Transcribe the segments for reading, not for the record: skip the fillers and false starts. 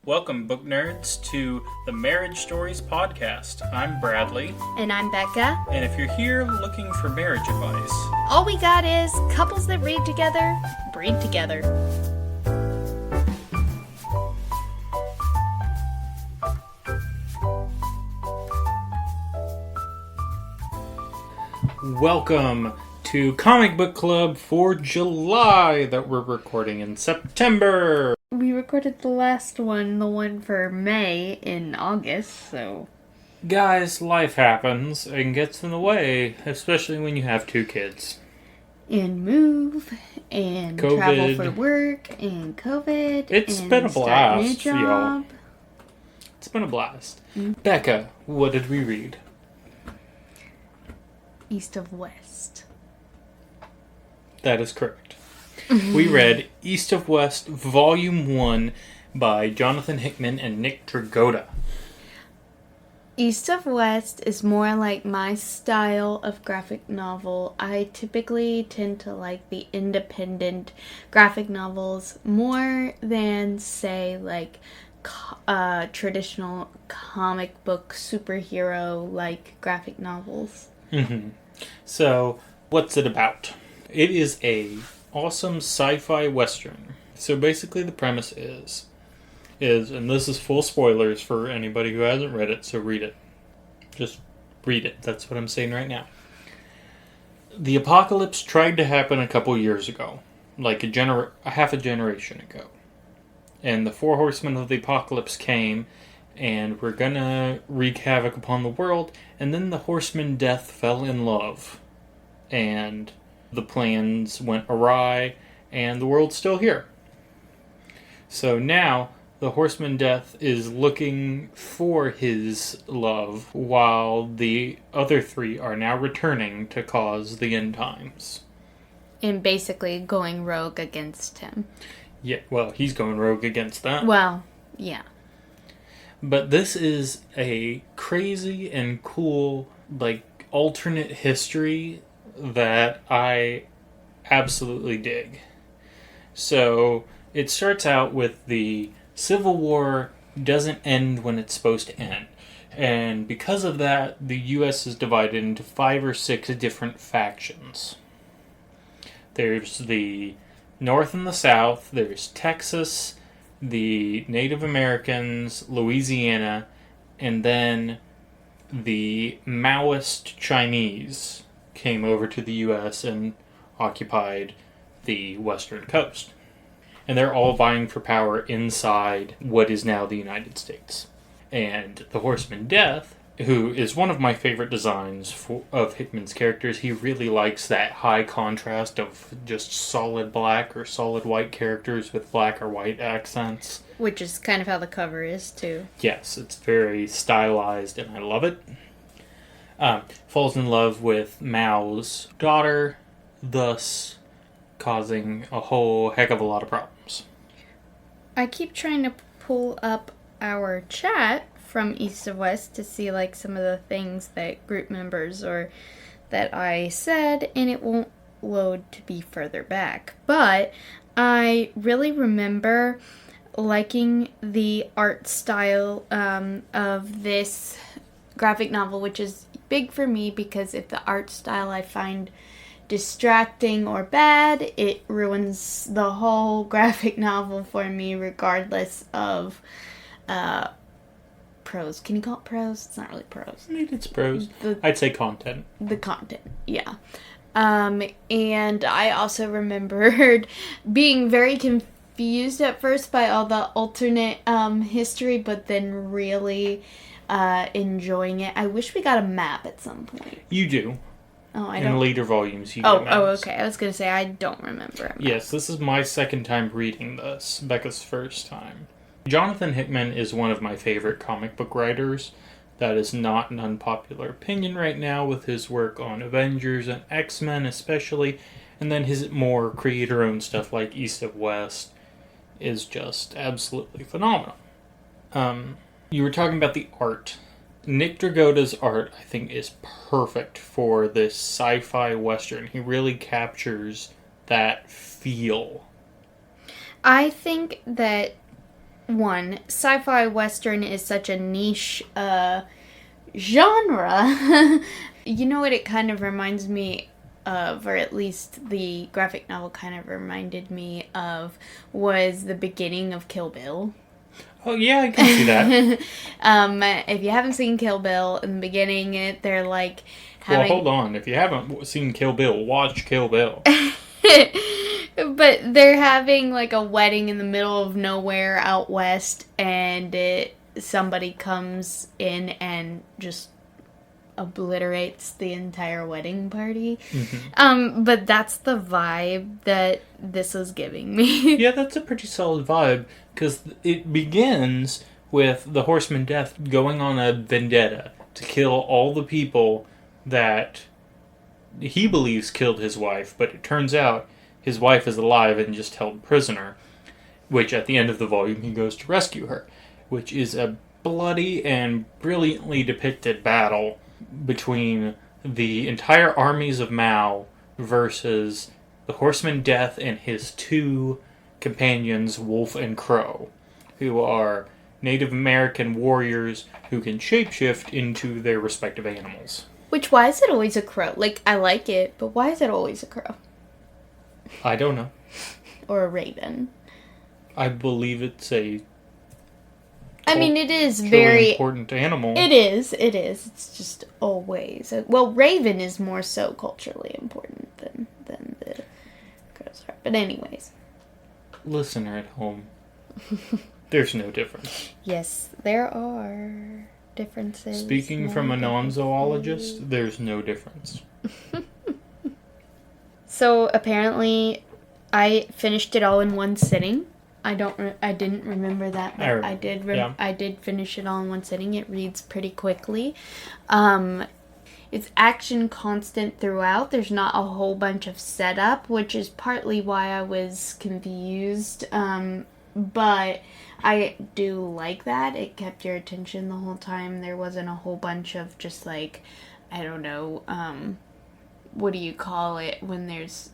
Welcome, book nerds, to the Marriage Stories podcast. I'm Bradley. And I'm Bekah. And if you're here looking for marriage advice, all we got is couples that read together, breed together. welcome to Comic Book Club for July that we're recording in September. We recorded the last one, the one for May, in August, so... Guys, life happens and gets in the way, especially when you have two kids. And move, and COVID. Travel for work, and COVID, It's and been a start blast, new job. y'all. It's been a blast. Bekah, what did we read? East of West. That is correct. We read East of West, Volume 1 by Johnathan Hickman and Nick Dragotta. East of West is more like my style of graphic novel. I typically tend to like the independent graphic novels more than, say, like traditional comic book superhero-like graphic novels. Mm-hmm. So, what's it about? It is a awesome sci-fi western. So basically the premise is, and this is full spoilers for anybody who hasn't read it, so read it. Just read it. That's what I'm saying right now. The apocalypse tried to happen a couple years ago, like a half a generation ago. And the four horsemen of the apocalypse came, and were gonna wreak havoc upon the world, and then the horseman Death fell in love. And the plans went awry, and the world's still here. So now, the horseman Death is looking for his love, while the other three are now returning to cause the end times. And basically going rogue against him. Yeah, well, he's going rogue against that. Well, yeah. But this is a crazy and cool, alternate history that I absolutely dig. So, it starts out with the Civil War doesn't end when it's supposed to end. And because of that, the U.S. is divided into 5 or 6 different factions. There's the North and the South, there's Texas, the Native Americans, Louisiana, and then the Maoist Chinese came over to the U.S. and occupied the western coast. And they're all vying for power inside what is now the United States. And the Horseman Death, who is one of my favorite designs of Hickman's characters, he really likes that high contrast of just solid black or solid white characters with black or white accents. Which is kind of how the cover is, too. Yes, it's very stylized, and I love it. Falls in love with Mao's daughter, thus causing a whole heck of a lot of problems. I keep trying to pull up our chat from East of West to see some of the things that group members or that I said, and it won't load to be further back. But I really remember liking the art style of this graphic novel, which is big for me because if the art style I find distracting or bad, it ruins the whole graphic novel for me regardless of prose. Can you call it prose? It's not really prose. It's prose. I'd say content. The content, yeah. And I also remembered being very confused at first by all the alternate history, but then really enjoying it. I wish we got a map at some point. You do. Oh, I don't. In later volumes, you get maps. Oh, okay. I was going to say, I don't remember a map. Yes, this is my second time reading this. Bekah's first time. Johnathan Hickman is one of my favorite comic book writers. That is not an unpopular opinion right now with his work on Avengers and X-Men especially. And then his more creator-owned stuff like East of West is just absolutely phenomenal. You were talking about the art. Nick Dragotta's art, I think, is perfect for this sci-fi western. He really captures that feel. I think that one, sci-fi western is such a niche genre. You know what it kind of reminds me of, or at least the graphic novel kind of reminded me of, was the beginning of Kill Bill. Oh, yeah, I can see that. If you haven't seen Kill Bill, in the beginning, they're like having... Well, hold on. If you haven't seen Kill Bill, watch Kill Bill. But they're having like a wedding in the middle of nowhere out west, and somebody comes in and just obliterates the entire wedding party. Mm-hmm. But that's the vibe that this is giving me. Yeah, that's a pretty solid vibe, because it begins with the Horseman Death going on a vendetta to kill all the people that he believes killed his wife, but it turns out his wife is alive and just held prisoner, which at the end of the volume he goes to rescue her, which is a bloody and brilliantly depicted battle between the entire armies of Mao versus the Horseman Death and his two companions, Wolf and Crow, who are Native American warriors who can shapeshift into their respective animals. Which, why is it always a crow? Like, I like it, but why is it always a crow? I don't know. Or a raven. I believe it's a... I mean, it is very... important animal. It is. It's just always... Well, raven is more so culturally important than the crows are. But anyways. Listener at home, there's no difference. Yes, there are differences. Speaking from a non-zoologist, there's no difference. So apparently, I finished it all in one sitting. I didn't remember that, but I did. I did finish it all in one sitting. It reads pretty quickly. It's action constant throughout. There's not a whole bunch of setup, which is partly why I was confused. But I do like that. It kept your attention the whole time. There wasn't a whole bunch of just like, I don't know, what do you call it when there's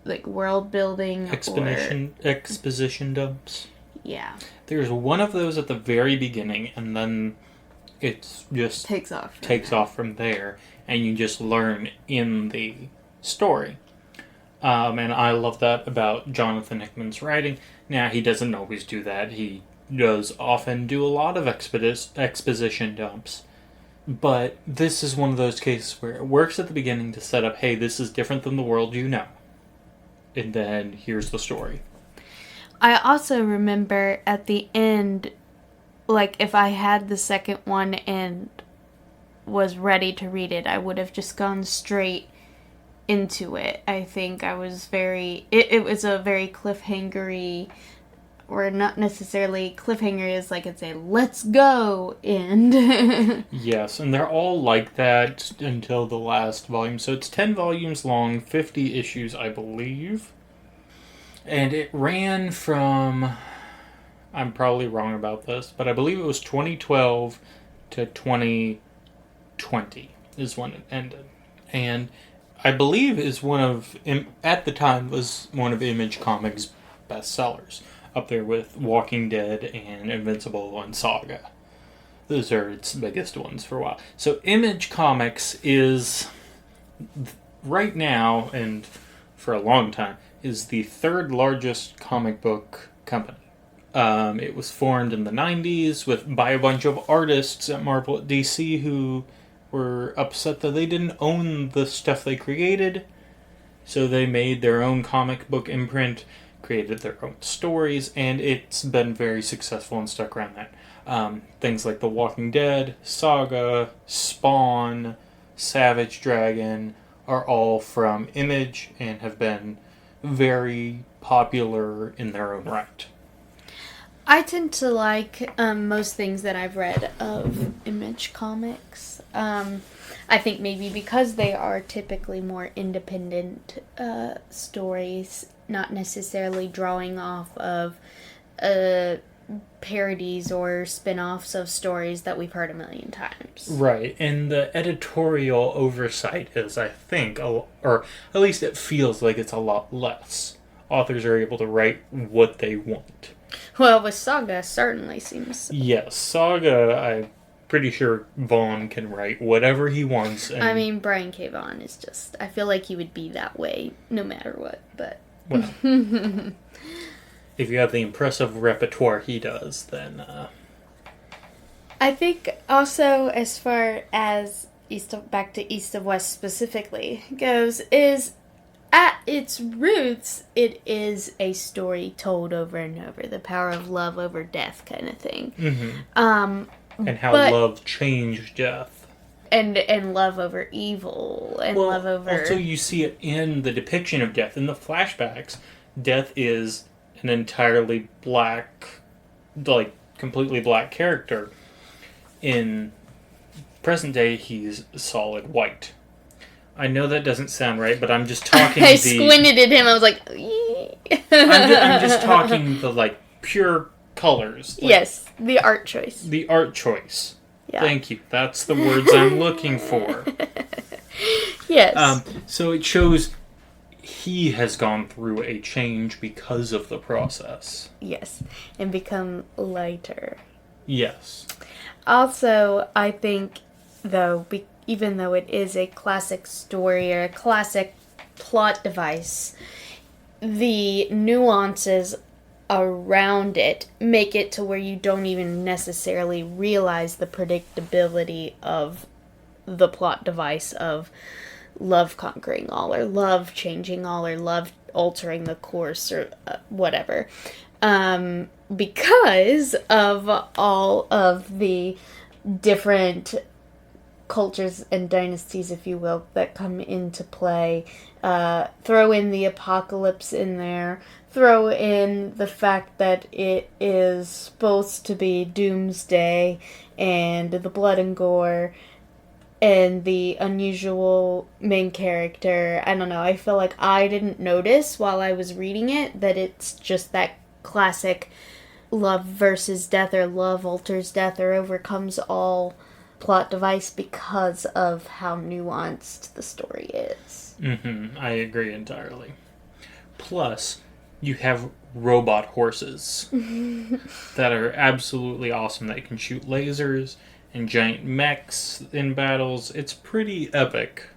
like world building? Exposition dumps. Yeah. There's one of those at the very beginning, and then it's just takes off from there, and you just learn in the story. And I love that about Johnathan Hickman's writing. Now, he doesn't always do that. He does often do a lot of exposition dumps. But this is one of those cases where it works at the beginning to set up, hey, this is different than the world you know. And then here's the story. I also remember at the end, like, if I had the second one and was ready to read it, I would have just gone straight into it. I think I was it was a very cliffhanger-y, or not necessarily cliffhanger, is like it's a let's go end. Yes, and they're all like that until the last volume. So it's 10 volumes long, 50 issues, I believe. And it ran from, I'm probably wrong about this, but I believe it was 2012 to 2020 is when it ended. And I believe at the time, was one of Image Comics' bestsellers. Up there with Walking Dead and Invincible and Saga. Those are its biggest ones for a while. So Image Comics is, right now, and for a long time, is the third largest comic book company. It was formed in the 90s by a bunch of artists at Marvel at DC who were upset that they didn't own the stuff they created. So they made their own comic book imprint, created their own stories, and it's been very successful and stuck around that. Things like The Walking Dead, Saga, Spawn, Savage Dragon are all from Image and have been very popular in their own right. I tend to like most things that I've read of Image Comics. I think maybe because they are typically more independent stories, not necessarily drawing off of parodies or spin-offs of stories that we've heard a million times. Right, and the editorial oversight is, I think, or at least it feels like it's a lot less. Authors are able to write what they want. Well, with Saga, certainly seems. Yes, Saga, I'm pretty sure Vaughn can write whatever he wants. And, I mean, Brian K. Vaughan is just. I feel like he would be that way no matter what, but. well, if you have the impressive repertoire he does, then. I think also, as far as back to East of West specifically goes, is at its roots, it is a story told over and over. The power of love over death kind of thing. Mm-hmm. And how love changed death. And love over evil. And love over... Also, you see it in the depiction of death. In the flashbacks, death is an entirely black, like, completely black character. In present day, he's solid white. I know that doesn't sound right, but I'm just talking I squinted at him, I was like... I'm just talking the, like, pure colors. Like, yes, the art choice. The art choice. Yeah. Thank you. That's the words I'm looking for. Yes. So it shows he has gone through a change because of the process. Yes, and become lighter. Yes. Also, I think, though, even though it is a classic story or a classic plot device, the nuances around it make it to where you don't even necessarily realize the predictability of the plot device of love conquering all, or love changing all, or love altering the course, or whatever. Because of all of the different cultures and dynasties, if you will, that come into play. Throw in the apocalypse in there. Throw in the fact that it is supposed to be doomsday, and the blood and gore, and the unusual main character. I don't know, I feel like I didn't notice while I was reading it that it's just that classic love versus death, or love alters death, or overcomes all plot device, because of how nuanced the story is. Mm-hmm. I agree entirely. Plus, you have robot horses that are absolutely awesome, that can shoot lasers, and giant mechs in battles. It's pretty epic.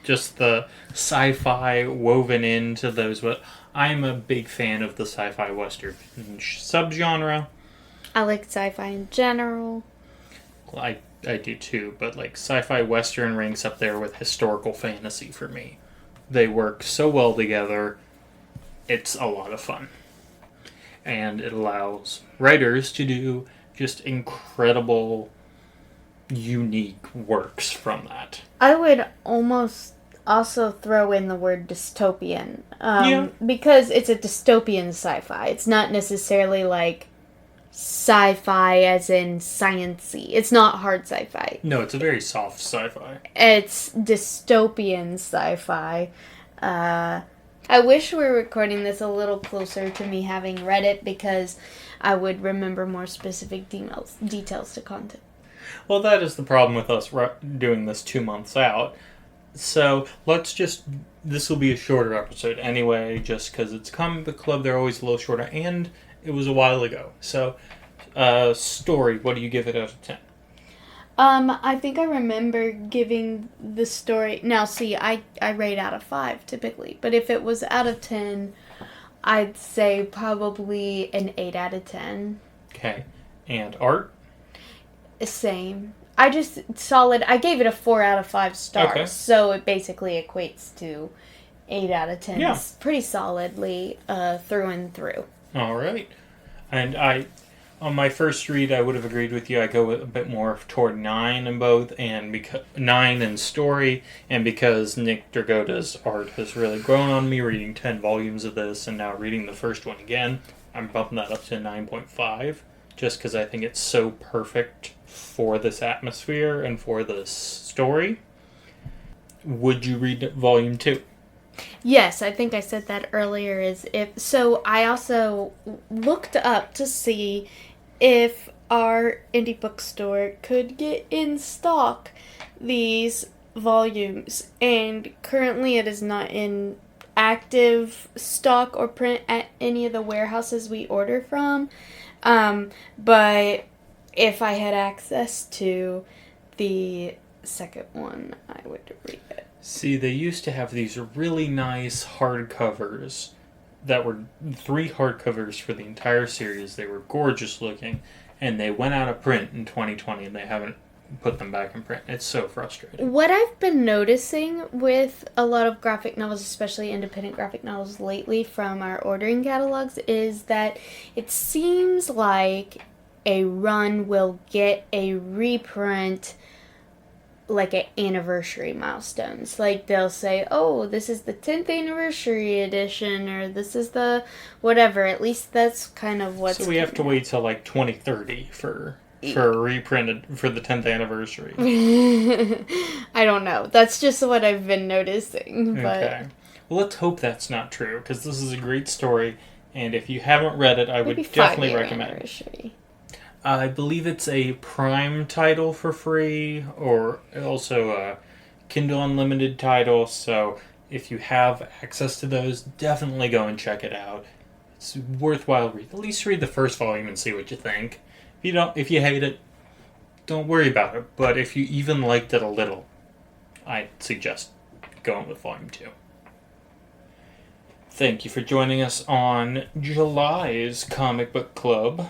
Just the sci-fi woven into those. But I'm a big fan of the sci-fi western subgenre. I like sci-fi in general. I do too, but like sci-fi western ranks up there with historical fantasy for me. They work so well together. It's a lot of fun. And it allows writers to do just incredible, unique works from that. I would almost also throw in the word dystopian. Because it's a dystopian sci-fi. It's not necessarily like sci-fi as in science-y. It's not hard sci-fi. No, it's a very soft sci-fi. It's dystopian sci-fi. I wish we were recording this a little closer to me having read it, because I would remember more specific details to content. Well, that is the problem with us doing this 2 months out. So this will be a shorter episode anyway, just because it's Comic Book Club. They're always a little shorter, and it was a while ago. So, story, what do you give it out of 10? I think I remember giving the story... Now, see, I rate out of 5, typically. But if it was out of 10, I'd say probably an 8 out of 10. Okay. And art? Same. I gave it a 4 out of 5 stars. Okay. So it basically equates to 8 out of 10. Yeah. Pretty solidly through and through. All right. And on my first read, I would have agreed with you. I go a bit more toward 9 in both, and 9 in story, and because Nick Dragotta's art has really grown on me, reading 10 volumes of this, and now reading the first one again, I'm bumping that up to 9.5, just because I think it's so perfect for this atmosphere and for this story. Would you read volume 2? Yes, I think I said that earlier. So I also looked up to see if our indie bookstore could get in stock these volumes, and currently it is not in active stock or print at any of the warehouses we order from. But if I had access to the second one, I would read it. See, they used to have these really nice hardcovers that were 3 hardcovers for the entire series. They were gorgeous looking, and they went out of print in 2020, and they haven't put them back in print. It's so frustrating. What I've been noticing with a lot of graphic novels, especially independent graphic novels lately from our ordering catalogs, is that it seems like a run will get a reprint like at anniversary milestones. Like they'll say, oh, this is the 10th anniversary edition, or this is the whatever. At least that's kind of what's... So we have to wait till like 2030 for a reprint for the 10th anniversary. I don't know. That's just what I've been noticing. But... Okay. Well, let's hope that's not true, because this is a great story, and if you haven't read it, I would definitely recommend it. I believe it's a Prime title for free, or also a Kindle Unlimited title, so if you have access to those, definitely go and check it out. It's worthwhile read. At least read the first volume and see what you think. If you hate it, don't worry about it, but if you even liked it a little, I'd suggest going with Volume 2. Thank you for joining us on July's Comic Book Club.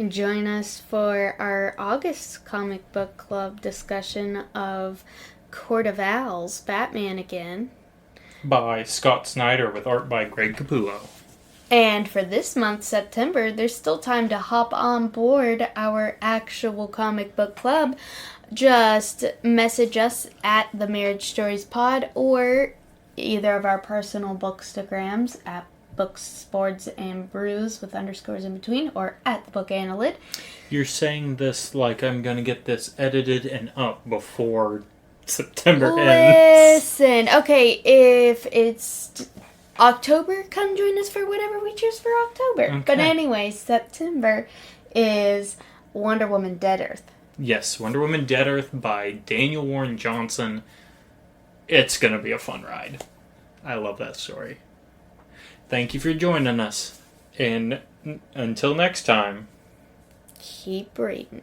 Join us for our August comic book club discussion of Court of Owls, Batman again. By Scott Snyder with art by Greg Capullo. And for this month, September, there's still time to hop on board our actual comic book club. Just message us at the Marriage Stories Pod or either of our personal bookstagrams at Books, Boards, and Brews with underscores in between, or at the Book Annalid. You're saying this like I'm going to get this edited and up before September ends. Listen, okay, if it's October, come join us for whatever we choose for October. Okay. But anyway, September is Wonder Woman Dead Earth. Yes, Wonder Woman Dead Earth by Daniel Warren Johnson. It's going to be a fun ride. I love that story. Thank you for joining us. And until next time, keep reading.